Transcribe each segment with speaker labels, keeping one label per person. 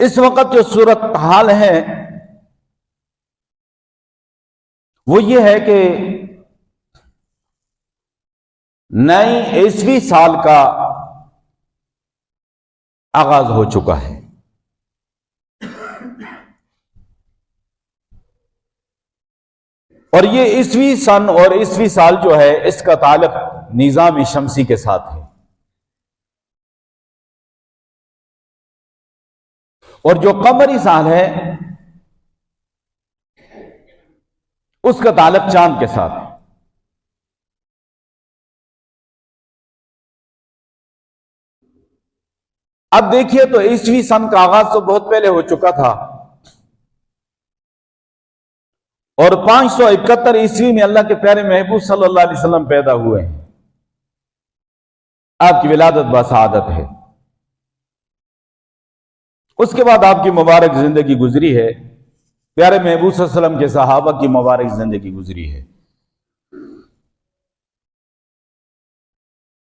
Speaker 1: इस वक्त जो सूरत हाल है वो ये है कि नई ईस्वी साल का आगाज हो चुका है। और ये ईस्वी सन और ईस्वी साल जो है इसका ताल्लुक निजाम शमसी के साथ है, और जो कमरी साल है उसका ताल्लुक चांद के साथ है। अब देखिए तो ईस्वी सन का आगाज तो बहुत पहले हो चुका था, और 571 ईस्वी में अल्लाह के प्यारे महबूब सल्लल्लाहु अलैहि वसल्लम पैदा हुए हैं। आपकी विलादत बासआदत है। उसके बाद आपकी मुबारक जिंदगी गुजरी है, प्यारे महबूब सल्लल्लाहु अलैहि वसल्लम के सहाबा की मुबारक जिंदगी गुजरी है।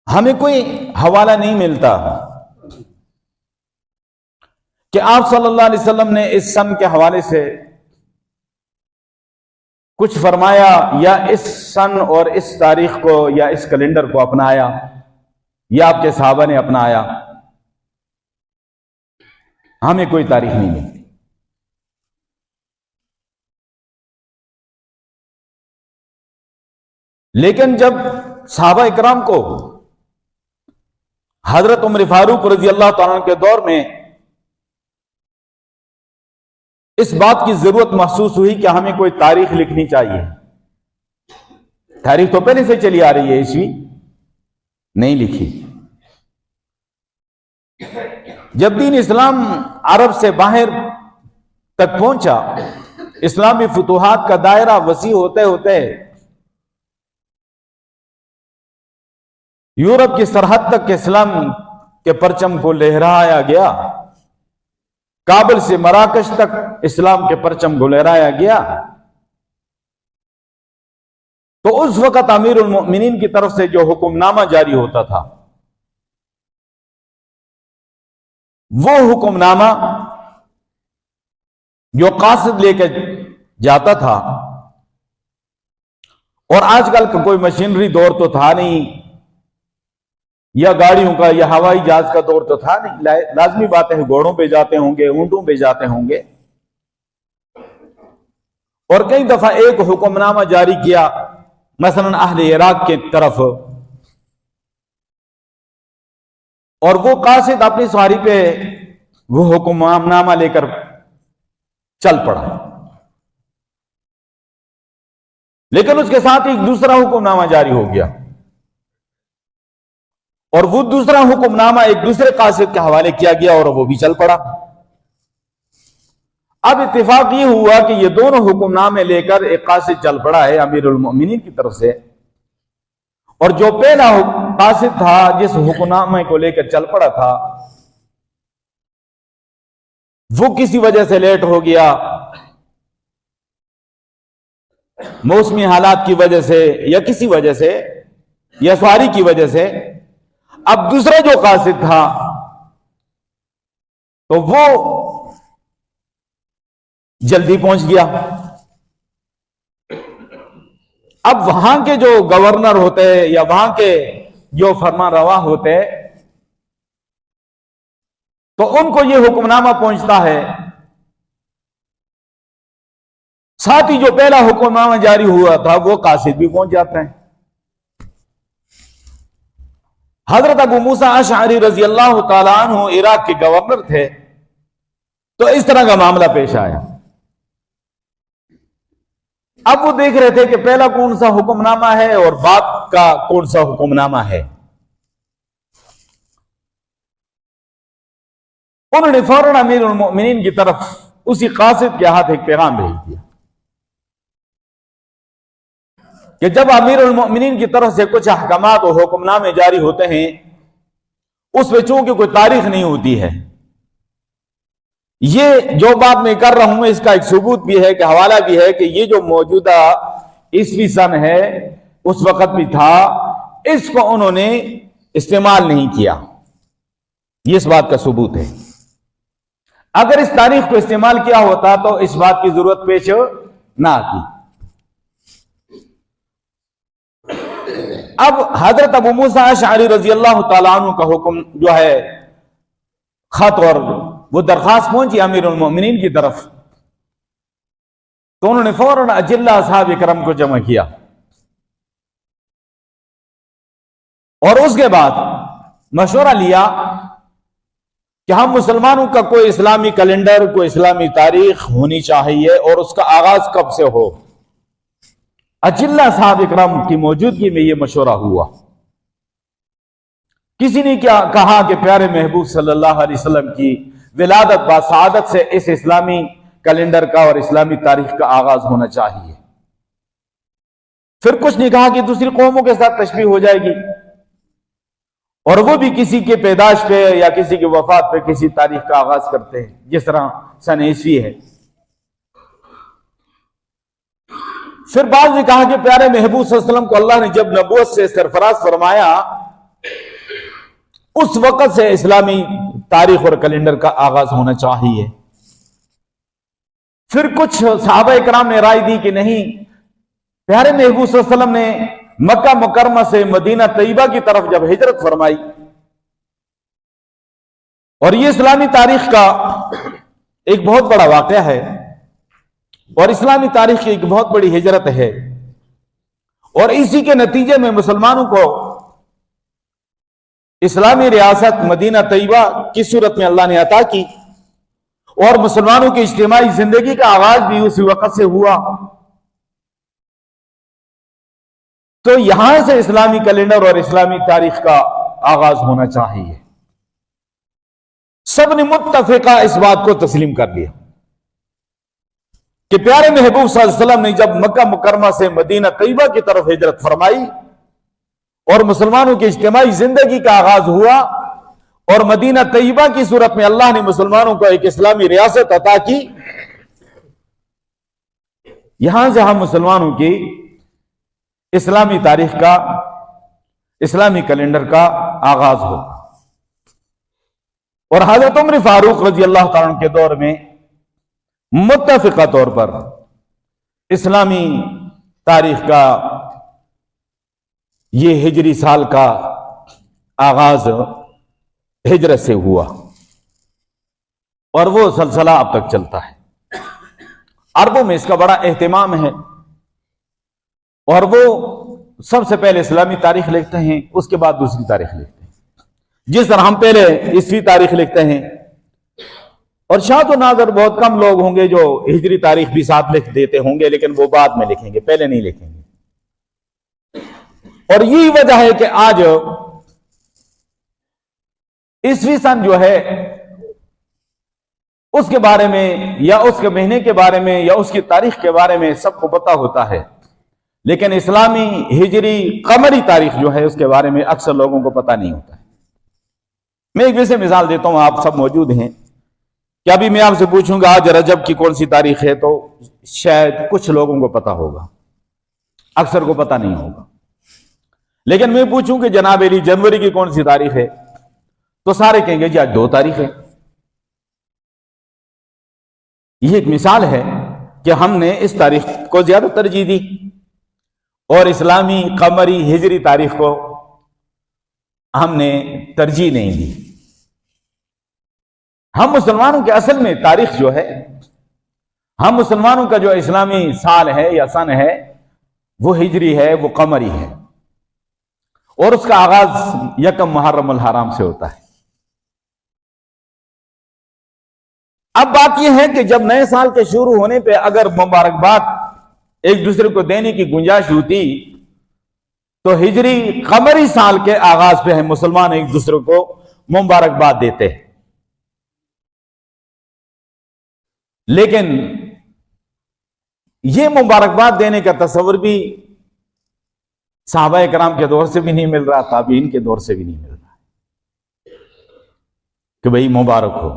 Speaker 1: हमें कोई हवाला नहीं मिलता कि आप सल्लल्लाहु अलैहि वसल्लम ने इस सन के हवाले से कुछ फरमाया, या इस सन और इस तारीख को या इस कैलेंडर को अपनाया, या आपके सहाबा ने अपनाया। हमें कोई तारीख नहीं मिलती। लेकिन जब सहाबा इकराम को हजरत उमर फारूक रजी अल्लाह तआला के दौर में इस बात की जरूरत महसूस हुई कि हमें कोई तारीख लिखनी चाहिए। तारीख तो पहले से चली आ रही है, ईस्वी नहीं लिखी। जब दीन इस्लाम अरब से बाहर तक पहुंचा, इस्लामी फुतूहात का दायरा वसी होते होते यूरोप की सरहद तक इस्लाम के परचम को लहराया गया, काबुल से मराकश तक इस्लाम के परचम को लहराया गया, तो उस वक्त अमीरुल मोमिनीन की तरफ से जो हुक्मनामा जारी होता था, वो हुक्मनामा जो कासिद लेकर जाता था, और आजकल का कोई मशीनरी दौर तो था नहीं, या गाड़ियों का या हवाई जहाज का दौर तो था नहीं। लाजमी बात है घोड़ों पे जाते होंगे, ऊंटों पे जाते होंगे। और कई दफा एक हुक्मनामा जारी किया मसलन अहले इराक के तरफ, और वो कासिद अपनी सवारी पे वो हुक्मनामा लेकर चल पड़ा, लेकिन उसके साथ एक दूसरा हुक्मनामा जारी हो गया, और वो दूसरा हुक्मनामा एक दूसरे कासिद के हवाले किया गया, और वो भी चल पड़ा। अब इत्तेफाक ये हुआ कि ये दोनों हुक्मनामे लेकर एक कासिद चल पड़ा है अमीरुल मोमिनीन की तरफ से, और जो पहला कासिद था जिस हुक्मनामे को लेकर चल पड़ा था, वो किसी वजह से लेट हो गया, मौसमी हालात की वजह से या किसी वजह से या सवारी की वजह से। अब दूसरा जो कासिद था तो वो जल्दी पहुंच गया। अब वहां के जो गवर्नर होते या वहां के जो फरमानरवा होते, तो उनको ये हुक्मनामा पहुंचता है, साथ ही जो पहला हुक्मनामा जारी हुआ था वो कासिद भी पहुंच जाते हैं। हजरत अबू मूसा अशअरी रजी अल्लाह तआला अन्हु इराक के गवर्नर थे, तो इस तरह का मामला पेश आया। अब वो देख रहे थे कि पहला कौन सा हुक्मनामा है और बाद का कौन सा हुक्मनामा है। उन्होंने फौरन अमीरुल मोमिनीन की तरफ उसी कासिद के हाथ एक पैगाम भेज दिया कि जब अमीरुल मोमिनीन की तरफ से कुछ अहकामात और हुक्मनामे जारी होते हैं, उसमें चूंकि कोई तारीख नहीं होती है। ये जो बात मैं कर रहा हूं इसका एक सबूत भी है कि हवाला भी है कि ये जो मौजूदा ईस्वी सन है उस वक्त भी था, इसको उन्होंने इस्तेमाल नहीं किया। ये इस बात का सबूत है। अगर इस तारीख को इस्तेमाल किया होता तो इस बात की जरूरत पेश ना आती। अब हजरत अबू मूसा अशअरी रजी अल्लाह तआला अन्हु का हुक्म जो है, खत और वो दरखास्त पहुंची अमीरुल मोमिनीन की तरफ, तो उन्होंने फौरन अजिल्ला असहाब इकरम को जमा किया और उसके बाद मशवरा लिया कि हम मुसलमानों का कोई इस्लामी कैलेंडर, कोई इस्लामी तारीख होनी चाहिए और उसका आगाज कब से हो। अजिल्ला साहब इकराम की मौजूदगी में यह मशवरा हुआ। किसी ने क्या कहा कि प्यारे महबूब सल्लल्लाहु अलैहि वसल्लम की विलादत बासआदत से इस इस्लामी कैलेंडर का और इस्लामी तारीख का आगाज होना चाहिए। फिर कुछ ने कहा कि दूसरी कौमों के साथ तशबीह हो जाएगी और वो भी किसी के पैदाश पे या किसी की वफात पे किसी तारीख का आगाज करते हैं, जिस तरह सन ईस्वी है। फिर बाद ने कहा कि प्यारे महबूब सल्लल्लाहु अलैहि वसल्लम को अल्लाह ने जब नबूवत से सरफराज फरमाया, उस वक्त से इस्लामी तारीख और कैलेंडर का आगाज होना चाहिए। फिर कुछ सहाबा इकराम ने राय दी कि नहीं, प्यारे महबूब सल्लल्लाहु अलैहि वसल्लम ने मक्का मुकरमा से मदीना तैयबा की तरफ जब हिजरत फरमाई और यह इस्लामी तारीख का एक बहुत बड़ा वाकया है और इस्लामी तारीख की एक बहुत बड़ी हिजरत है, और इसी के नतीजे में मुसलमानों को इस्लामी रियासत मदीना तैयबा की सूरत में अल्लाह ने अता की और मुसलमानों की इज्तिमाई जिंदगी का आगाज भी उसी वक्त से हुआ। तो यहां से इस्लामी कैलेंडर और इस्लामी तारीख का आगाज होना चाहिए। सबने मुत्तफिका इस बात को तस्लीम कर लिया कि प्यारे महबूब सल्लल्लाहु अलैहि वसल्लम ने जब मक्का मुकरमा से मदीना तैयबा की तरफ हिजरत फरमाई और मुसलमानों की इज्तिमाई जिंदगी का आगाज हुआ और मदीना तैयबा की सूरत में अल्लाह ने मुसलमानों को एक इस्लामी रियासत अता की, यहां से हम मुसलमानों की इस्लामी तारीख का, इस्लामी कैलेंडर का आगाज हो। और हजरत उमर फारूक रजी अल्लाह तआला के दौर में मुत्तफिका तौर पर इस्लामी तारीख का ये हिजरी साल का आगाज हिजरत से हुआ और वो सिलसिला अब तक चलता है। अरबों में इसका बड़ा एहतमाम है और वो सबसे पहले इस्लामी तारीख लिखते हैं, उसके बाद दूसरी तारीख लिखते हैं। जिस तरह हम पहले ईस्वी तारीख लिखते हैं और शायद तो नाज़र बहुत कम लोग होंगे जो हिजरी तारीख भी साथ लिख देते होंगे, लेकिन वो बाद में लिखेंगे, पहले नहीं लिखेंगे। और यही वजह है कि आज ईस्वी सन जो है उसके बारे में या उसके महीने के बारे में या उसकी तारीख के बारे में सबको पता होता है, लेकिन इस्लामी हिजरी कमरी तारीख जो है उसके बारे में अक्सर लोगों को पता नहीं होता है। मैं एक वैसे मिसाल देता हूं, आप सब मौजूद हैं कि अभी मैं आपसे पूछूंगा आज रजब की कौन सी तारीख है, तो शायद कुछ लोगों को पता होगा, अक्सर को पता नहीं होगा। लेकिन मैं पूछूं कि जनाब अली जनवरी की कौन सी तारीख है, तो सारे कहेंगे जी आज 2 तारीख है। यह एक मिसाल है कि हमने इस तारीख को ज्यादा तरजीह दी और इस्लामी कमरी हिजरी तारीख को हमने तरजीह नहीं दी। हम मुसलमानों के असल में तारीख जो है, हम मुसलमानों का जो इस्लामी साल है या सन है वो हिजरी है, वो कमरी है और उसका आगाज यकम मुहर्रम अल हराम से होता है। अब बात यह है कि जब नए साल के शुरू होने पे अगर मुबारकबाद एक दूसरे को देने की गुंजाइश होती तो हिजरी कमरी साल के आगाज पे है मुसलमान एक दूसरे को मुबारकबाद देते हैं। लेकिन यह मुबारकबाद देने का तस्वर भी सहाबा कराम के दौर से भी नहीं मिल रहा, ताबीन के दौर से भी नहीं मिल रहा कि भाई मुबारक हो।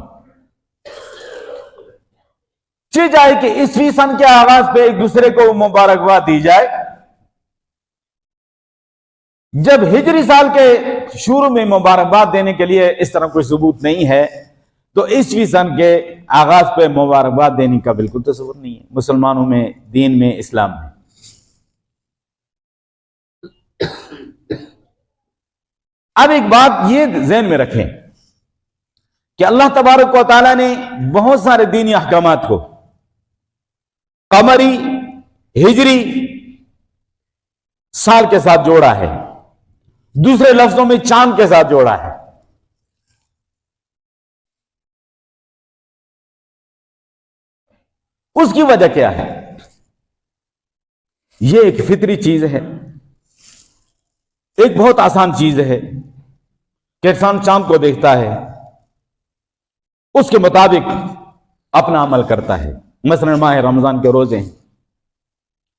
Speaker 1: चीज जाए कि ईस्वी सन के आगाज पे एक दूसरे को मुबारकबाद दी जाए, जब हिजरी साल के शुरू में मुबारकबाद देने के लिए इस तरह कोई सबूत नहीं है, तो ईस्वी सन के आगाज पे मुबारकबाद देने का बिल्कुल तस्वुर नहीं है मुसलमानों में, दीन में, इस्लाम में। अब एक बात ये ज़हन में रखें कि अल्लाह तबारक व तआला ने बहुत सारे दीनी अहकामात को कमरी, हिजरी साल के साथ जोड़ा है, दूसरे लफ्जों में चांद के साथ जोड़ा है। उसकी वजह क्या है? यह एक फितरी चीज है, एक बहुत आसान चीज है कि इंसान चांद को देखता है, उसके मुताबिक अपना अमल करता है। मसलन माह रमजान के रोजे हैं,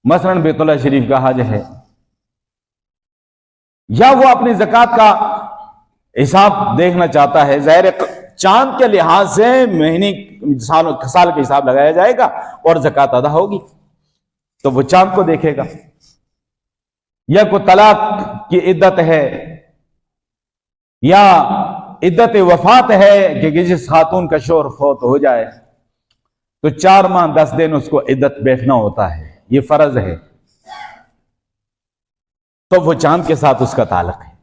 Speaker 1: मसलन बैतुल्लाह शरीफ का हज है, या वो अपनी ज़कात का हिसाब देखना चाहता है। ज़ाहिर चांद के लिहाज से महीने साल के हिसाब लगाया जाएगा और ज़कात अदा होगी, तो वो चांद को देखेगा। या कोई तलाक की इद्दत है या इद्दत वफात है कि जिस खातून का शोहर फौत हो जाए तो 4 माह 10 दिन उसको इद्दत बैठना होता है, ये फर्ज है, तो वो चांद के साथ उसका ताल्लुक है।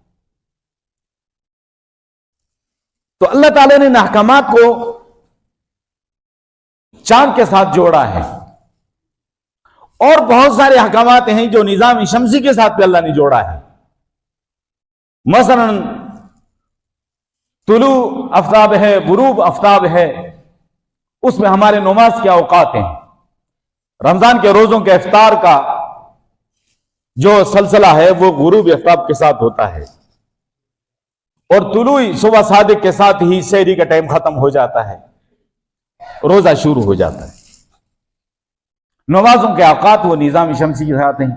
Speaker 1: तो अल्लाह ताला ने अहकामात को चांद के साथ जोड़ा है। और बहुत सारे अहकामात हैं जो निजाम शमसी के साथ भी अल्लाह ने जोड़ा है। मसलन तुलू आफ्ताब है, गुरूब आफ्ताब है, उसमें हमारे नमाज के औकात हैं। रमजान के रोजों के इफ्तार का जो सिलसिला है वो गुरूब आफ्ताब के साथ होता है, और तुलू सुबह सादिक के साथ ही सहरी का टाइम खत्म हो जाता है, रोजा शुरू हो जाता है। नमाजों के औकात वो निजाम शमसी के साथ हैं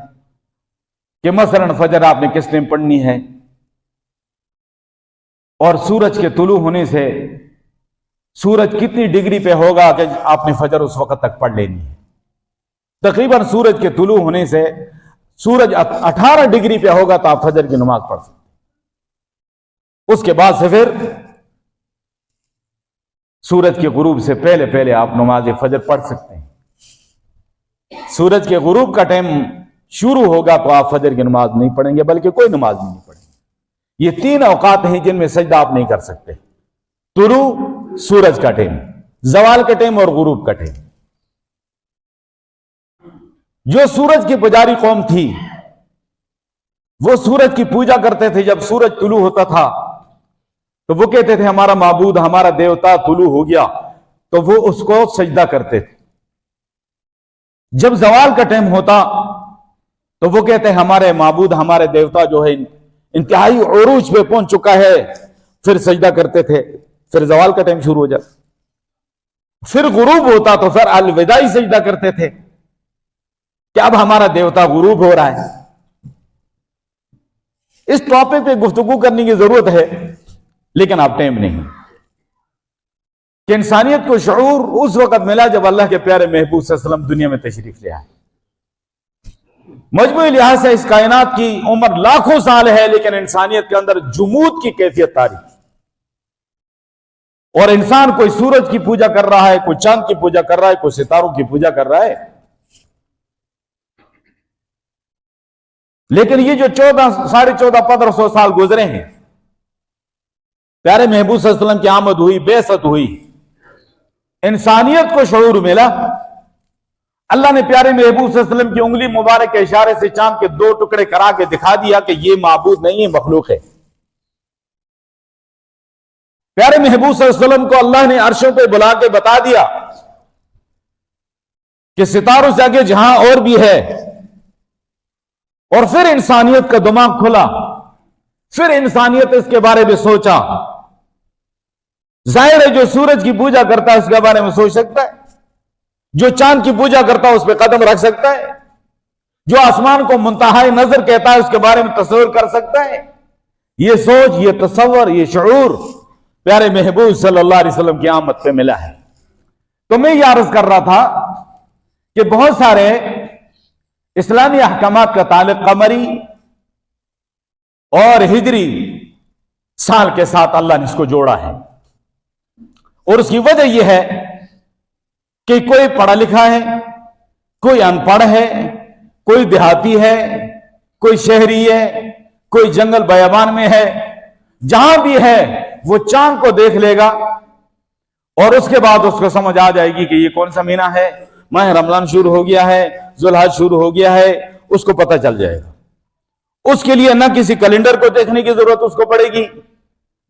Speaker 1: कि मसलन फजर आपने किस टाइम पढ़नी है, और सूरज के तुलू होने से सूरज कितनी डिग्री पे होगा कि आपने फजर उस वक्त तक पढ़ लेनी है। तकरीबन सूरज के तुलू होने से सूरज 18 डिग्री पे होगा तो आप फजर की नमाज पढ़ सकते। उसके बाद से फिर सूरज के गुरूब से पहले पहले आप नमाज फजर पढ़ सकते हैं। सूरज के गुरूब का टाइम शुरू होगा तो आप फजर की नमाज नहीं पढ़ेंगे, बल्कि कोई नमाज नहीं पढ़ेंगे। ये 3 औकात हैं जिनमें सजदा आप नहीं कर सकते। तुलू सूरज का टाइम, जवाल का टाइम और गुरूब का टाइम। जो सूरज की पुजारी कौम थी वो सूरज की पूजा करते थे। जब सूरज तुलू होता था तो वो कहते थे हमारा माबूद, हमारा देवता तुलू हो गया, तो वो उसको सजदा करते थे। जब जवाल का टाइम होता तो वो कहते हैं हमारे माबूद, हमारे देवता जो है इंतहाई उरूज पे पहुंच चुका है, फिर सजदा करते थे। फिर जवाल का टाइम शुरू हो जाता। फिर गुरूब होता तो फिर अलविदाई सजदा करते थे कि अब हमारा देवता गुरूब हो रहा है। इस टॉपिक पे गुफ्तगू करने की जरूरत है, लेकिन अब टाइम नहीं कि इंसानियत को शऊर उस वक्त मिला जब अल्लाह के प्यारे महबूब सल्लल्लाहु अलैहि वसल्लम दुनिया में तशरीफ ले आए। मजमूई लिहाज से इस कायनात की उम्र लाखों साल है, लेकिन इंसानियत के अंदर जुमूद की कैफियत तारीख। और इंसान कोई सूरज की पूजा कर रहा है, कोई चांद की पूजा कर रहा है, कोई सितारों की पूजा कर रहा है। लेकिन ये जो 14,500 साल गुजरे हैं, प्यारे महबूब सल्लल्लाहु अलैहि वसल्लम की आमद हुई, बेअसत हुई, इंसानियत को शऊर मिला। अल्लाह ने प्यारे महबूब सल्लल्लाहु अलैहि वसल्लम की उंगली मुबारक के इशारे से चांद के 2 टुकड़े करा के दिखा दिया कि ये माबूद नहीं है, मखलूक है। प्यारे महबूब सल्लल्लाहु अलैहि वसल्लम को अल्लाह ने अर्शों पे बुला के बता दिया कि सितारों से आगे जहां और भी है। और फिर इंसानियत का दिमाग खुला, फिर इंसानियत इसके बारे में सोचा। जाहिर है जो सूरज की पूजा करता है उसके बारे में सोच सकता है, जो चांद की पूजा करता है उस पर कदम रख सकता है, जो आसमान को मुंतहाए नजर कहता है उसके बारे में तस्वीर कर सकता है। ये सोच, ये तस्वर, ये शऊर प्यारे महबूब सल्लल्लाहु अलैहि वसल्लम की आमद पे मिला है। तो मैं ये अर्ज कर रहा था कि बहुत सारे इस्लामी अहकामात का ताल्लुक कमरी और हिजरी साल के साथ अल्लाह ने इसको जोड़ा है। और उसकी वजह यह है कि कोई पढ़ा लिखा है, कोई अनपढ़ है, कोई देहाती है, कोई शहरी है, कोई जंगल बयाबान में है, जहां भी है वो चांद को देख लेगा और उसके बाद उसको समझ आ जाएगी कि ये कौन सा महीना है, माह रमजान शुरू हो गया है, जुल्हज शुरू हो गया है, उसको पता चल जाएगा। उसके लिए ना किसी कैलेंडर को देखने की जरूरत उसको पड़ेगी,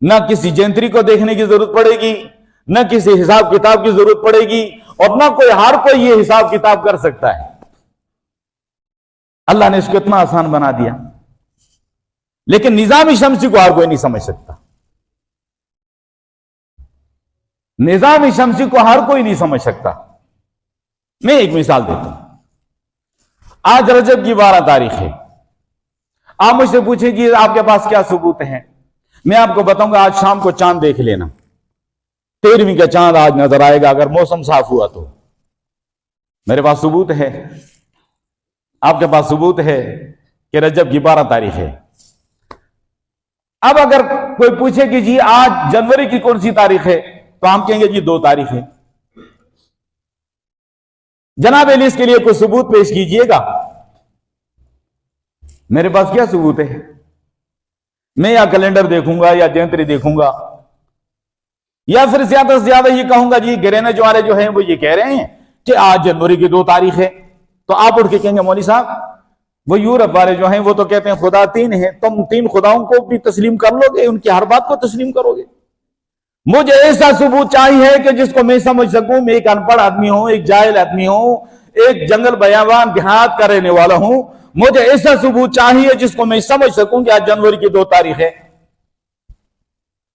Speaker 1: ना किसी जयंत्री को देखने की जरूरत पड़ेगी, ना किसी हिसाब किताब की जरूरत पड़ेगी, और ना कोई हर कोई ये हिसाब किताब कर सकता है। अल्लाह ने इसको इतना आसान बना दिया। लेकिन निजाम शमसी को हर कोई नहीं समझ सकता। निजाम शमसी को हर कोई नहीं समझ सकता। मैं एक मिसाल देता हूं। आज रजब की 12 तारीख है। आप मुझसे पूछें कि आपके पास क्या सबूत हैं, मैं आपको बताऊंगा आज शाम को चांद देख लेना, 13वीं का चांद आज नजर आएगा अगर मौसम साफ हुआ तो। मेरे पास सबूत है, आपके पास सबूत है कि रजब की 12 तारीख है। अब अगर कोई पूछे कि जी आज जनवरी की कौन सी तारीख है, तो हम कहेंगे जी 2 तारीख है। जनाब अली इसके लिए कोई सबूत पेश कीजिएगा। मेरे पास क्या सबूत है? मैं या कैलेंडर देखूंगा या जयंत्री देखूंगा, या फिर ज्यादा से ज्यादा ये कहूंगा जी गिरेने वाले जो हैं वो ये कह रहे हैं कि आज जनवरी की 2 तारीख है, तो आप उठ के कहेंगे मौली साहब वो यूरोप वाले जो हैं वो तो कहते हैं खुदा 3 है, तुम 3 खुदाओं को भी तस्लीम कर लोगे, उनकी हर बात को तस्लीम करोगे। मुझे ऐसा सबूत चाहिए कि जिसको मैं समझ सकूं। मैं एक अनपढ़ आदमी हूं, एक जाहिल आदमी हूं, एक जंगल बयाबान देहात का रहने वाला हूं। मुझे ऐसा सबूत चाहिए जिसको मैं समझ सकूं कि आज जनवरी की 2 तारीख है।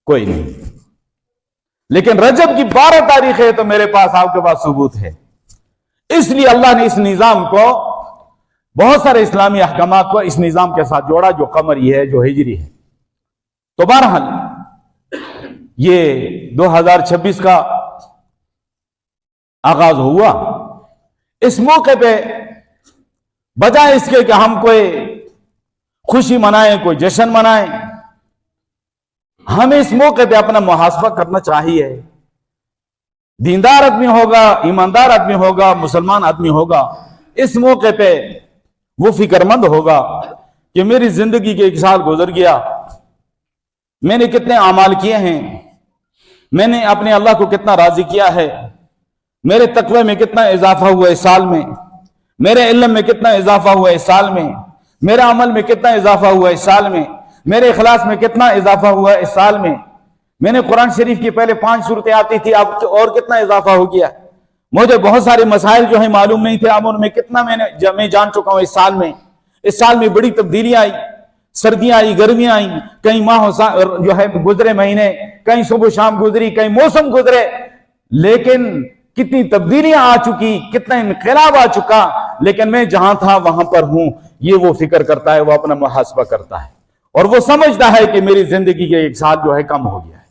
Speaker 1: कोई नहीं। लेकिन रजब की 12 तारीख है तो मेरे पास, आपके पास सबूत है। इसलिए अल्लाह ने इस निजाम को, बहुत सारे इस्लामी अहकामात को इस निजाम के साथ जोड़ा जो कमरी है, जो हिजरी है। तो बहरहाल ये 2026 का आगाज हुआ। इस मौके पे बजाय इसके कि हम कोई खुशी मनाएं, कोई जश्न मनाएं, हमें इस मौके पे अपना मुहासबा करना चाहिए। दीनदार आदमी होगा, ईमानदार आदमी होगा, मुसलमान आदमी होगा, इस मौके पे वो फिक्रमंद होगा कि मेरी जिंदगी के 1 साल गुजर गया, मैंने कितने अमाल किए हैं, मैंने अपने अल्लाह को कितना राजी किया है, मेरे तकवे में कितना इजाफा हुआ इस साल में, मेरे इल्म में कितना इजाफा हुआ इस साल में, मेरे अमल में कितना इजाफा हुआ इस साल में, मेरे इखलास में कितना इजाफा हुआ इस साल में, मैंने कुरान शरीफ की पहले 5 सूरतें आती थी, अब तो और कितना इजाफा हो गया। मुझे बहुत सारे मसाइल जो है मालूम नहीं थे, अब उनमें कितना मैं जान चुका हूं इस साल में। इस साल में बड़ी तब्दीलियां आई, सर्दियां आई, गर्मियां आई, कई माह जो है गुजरे महीने, कहीं सुबह शाम गुजरी, कई मौसम गुजरे, लेकिन कितनी तब्दीलियां आ चुकी, कितना इनकलाब आ चुका, लेकिन मैं जहां था वहां पर हूं। ये वो फिक्र करता है, वो अपना मुहासबा करता है और वो समझता है कि मेरी जिंदगी के 1 साल जो है कम हो गया है।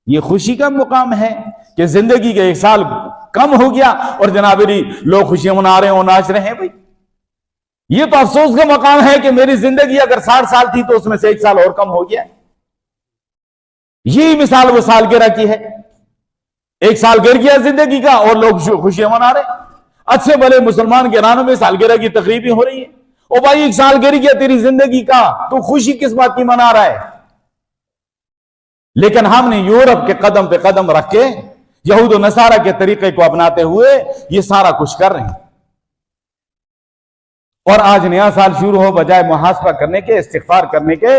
Speaker 1: ये खुशी का मुकाम है कि जिंदगी के 1 साल कम हो गया और जनाबरी लोग खुशियां मना रहे हो, नाच रहे हैं। भाई ये तो अफसोस का मकाम है कि मेरी जिंदगी अगर 60 साल थी तो उसमें से 1 साल और कम हो गया। यही मिसाल वो सालगिरह की है। 1 साल गिर गया जिंदगी का और लोग खुशियां मना रहे। अच्छे भले मुसलमान के रानों में सालगिरह की तकरीबें हो रही है। ओ भाई 1 साल गिर गया तेरी जिंदगी का, तो खुशी किस बात की मना रहा है? लेकिन हमने यूरोप के कदम पे कदम रख के, यहूद और नसारा के तरीके को अपनाते हुए ये सारा कुछ कर रहे हैं। और आज नया साल शुरू हो, बजाय मुहासबा करने के, इस्तिग़फ़ार करने के,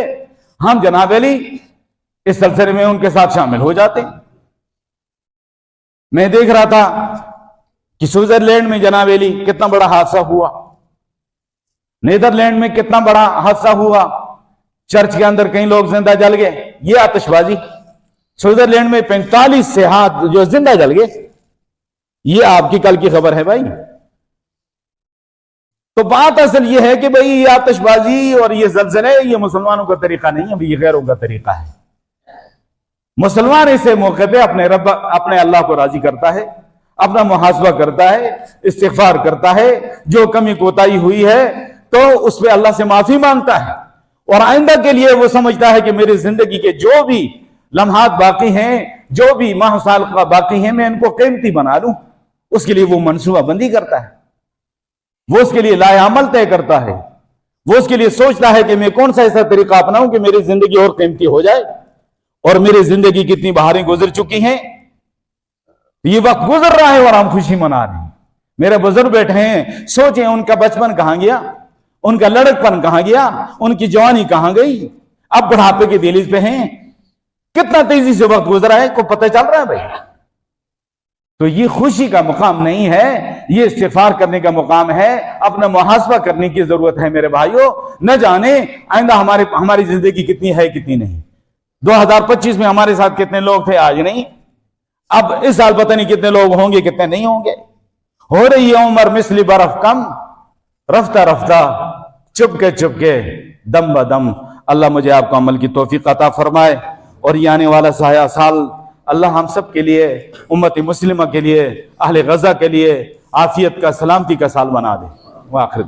Speaker 1: हम जनाब अली इस सिलसिले में उनके साथ शामिल हो जाते। मैं देख रहा था कि स्विट्जरलैंड में जनाब अली कितना बड़ा हादसा हुआ, नीदरलैंड में कितना बड़ा हादसा हुआ, चर्च के अंदर कई लोग जिंदा जल गए। ये आतिशबाजी, स्विट्जरलैंड में 45 सेहात जो जिंदा जल गए। ये आपकी कल की खबर है भाई। तो बात असल ये है कि भाई ये आतिशबाजी और ये ज़लज़ले ये मुसलमानों का तरीका नहीं है, ये गैरों का तरीका है। मुसलमान ऐसे मौके पे अपने रब, अपने अल्लाह को राजी करता है, अपना मुहासबा करता है, इस्तिग़फ़ार करता है, जो कमी कोताही हुई है तो उस पर अल्लाह से माफी मांगता है और आइंदा के लिए वो समझता है कि मेरी जिंदगी के जो भी लम्हात बाकी हैं, जो भी माह साल का बाकी है, मैं इनको कीमती बना लूं, उसके लिए वो मनसूबाबंदी करता है, वो उसके लिए लाए अमल तय करता है, वो उसके लिए सोचता है कि मैं कौन सा ऐसा तरीका अपनाऊं कि मेरी जिंदगी और कीमती हो जाए। और मेरी जिंदगी कितनी बहारें गुजर चुकी हैं, ये वक्त गुजर रहा है और हम खुशी मना रहे हैं। मेरे बुजुर्ग बैठे हैं, सोचे उनका बचपन कहां गया, उनका लड़कपन कहां गया, उनकी जवानी कहां गई, अब बुढ़ापे की दहलीज पे हैं। कितना तेजी से वक्त गुजरा है, को पता चल रहा है भाई। तो ये खुशी का मुकाम नहीं है, ये इस्तिग़फ़ार करने का मुकाम है। अपना मुहासबा करने की जरूरत है मेरे भाइयों। न जाने आइंदा हमारी जिंदगी कितनी है कितनी नहीं। 2025 में हमारे साथ कितने लोग थे, आज नहीं। अब इस साल पता नहीं कितने लोग होंगे, कितने नहीं होंगे। हो रही है उम्र मिसली बर्फ कम, रफ्ता रफ्ता चुपके दम बदम। अल्लाह मुझे आपको अमल की तौफीक अता फरमाए और ये आने वाला साल अल्लाह हम सब के लिए, उम्मत मुस्लिमा के लिए, अहले गजा के लिए आफियत का, सलामती का साल बना दे। वाखिर